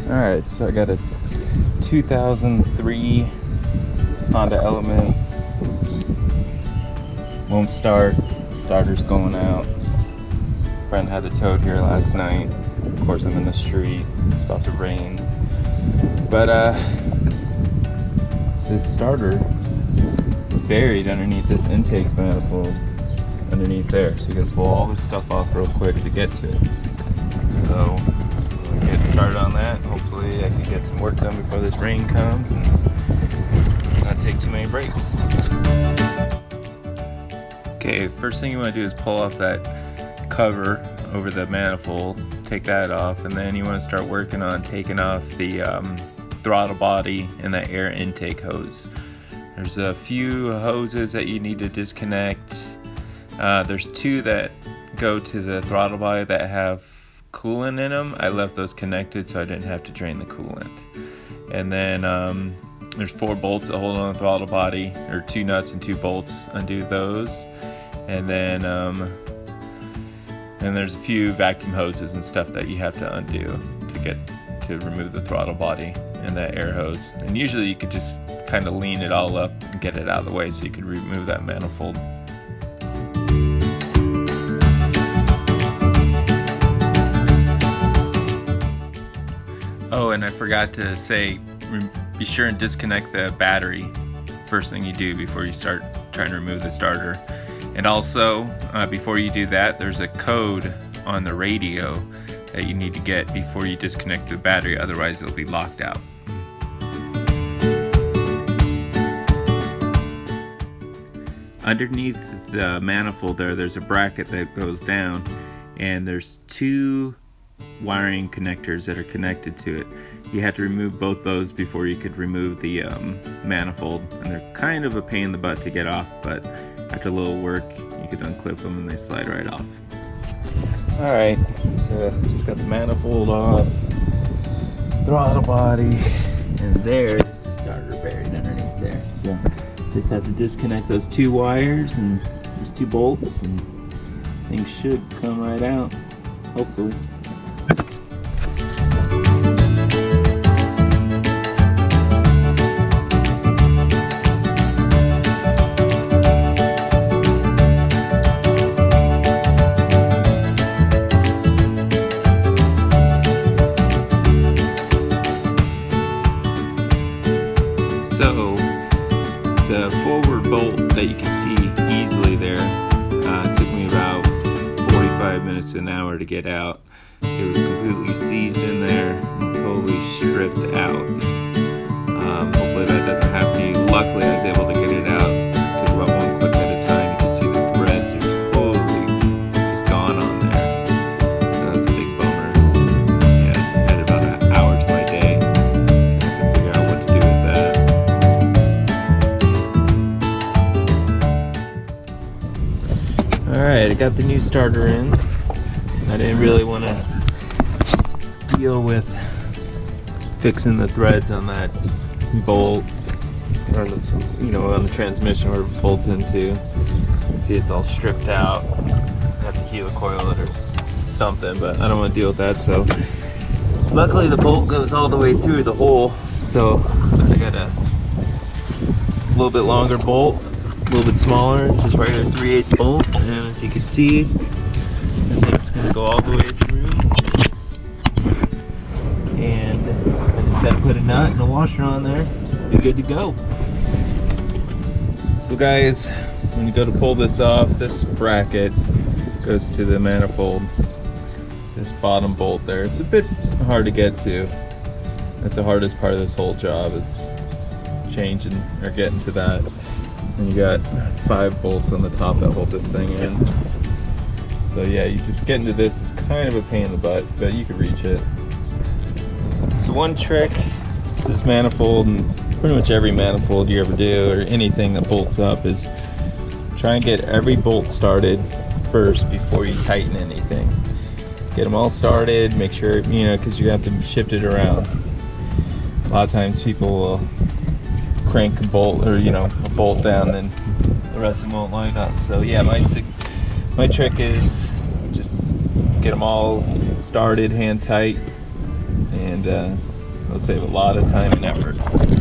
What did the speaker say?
Alright, so I got a 2003 Honda Element. Won't start. Starter's going out. Friend had it towed here last night. Of course, I'm in the street. It's about to rain. But this starter is buried underneath this intake manifold underneath there. So you gotta pull all this stuff off real quick to get to it. So we'll get started on that. Hopefully I can get some work done before this rain comes and not take too many breaks. Okay, first thing you want to do is pull off that cover over the manifold, take that off, and then you want to start working on taking off the throttle body and the air intake hose. There's a few hoses that you need to disconnect. There's two that go to the throttle body that have coolant in them. I left those connected so I didn't have to drain the coolant. And then there's 4 bolts that hold on the throttle body, or 2 nuts and 2 bolts. Undo those. And then there's a few vacuum hoses and stuff that you have to undo to get to remove the throttle body and the air hose. And usually you could just kind of lean it all up and get it out of the way so you could remove that manifold. Oh, and I forgot to say, be sure and disconnect the battery first thing you do before you start trying to remove the starter. And also, before you do that, there's a code on the radio that you need to get before you disconnect the battery, otherwise it'll be locked out. Underneath the manifold there's a bracket that goes down, and there's 2 wiring connectors that are connected to it. You have to remove both those before you could remove the manifold, and they're kind of a pain in the butt to get off, but after a little work you could unclip them and they slide right off. Alright, so just got the manifold off, throttle body, and there's the starter buried underneath there. So just have to disconnect those 2 wires and there's 2 bolts, and things should come right out, hopefully. So the forward bolt that you can see easily there took me about 45 minutes to an hour to get out. It was completely seized in there and totally stripped out. Hopefully that doesn't happen to you. Luckily I was able to get it out. It took about 1 click at a time. You can see the threads are totally just gone on there. So that was a big bummer. Yeah, I had about an hour to my day. So I had to figure out what to do with that. Alright, I got the new starter in. I didn't really want to deal with fixing the threads on that bolt, or on the transmission where it bolts into. You can see it's all stripped out. I have to helicoil it or something, but I don't want to deal with that. So luckily the bolt goes all the way through the hole, so I got a little bit longer bolt, a little bit smaller, just regular 3/8 bolt, and as you can see, the thing's gonna go all the way through. And I just gotta put a nut and a washer on there, be good to go. So guys, when you go to pull this off, this bracket goes to the manifold, this bottom bolt there. It's a bit hard to get to. That's the hardest part of this whole job, is changing or getting to that. And you got 5 bolts on the top that hold this thing in. So yeah, you just get into this is kind of a pain in the butt, but you can reach it. So one trick to this manifold, and pretty much every manifold you ever do, or anything that bolts up, is try and get every bolt started first before you tighten anything. Get them all started, make sure, because you have to shift it around. A lot of times people will crank a bolt, or a bolt down, then the rest of them won't line up. So yeah, my trick is just get them all started hand tight, and It'll save a lot of time and effort.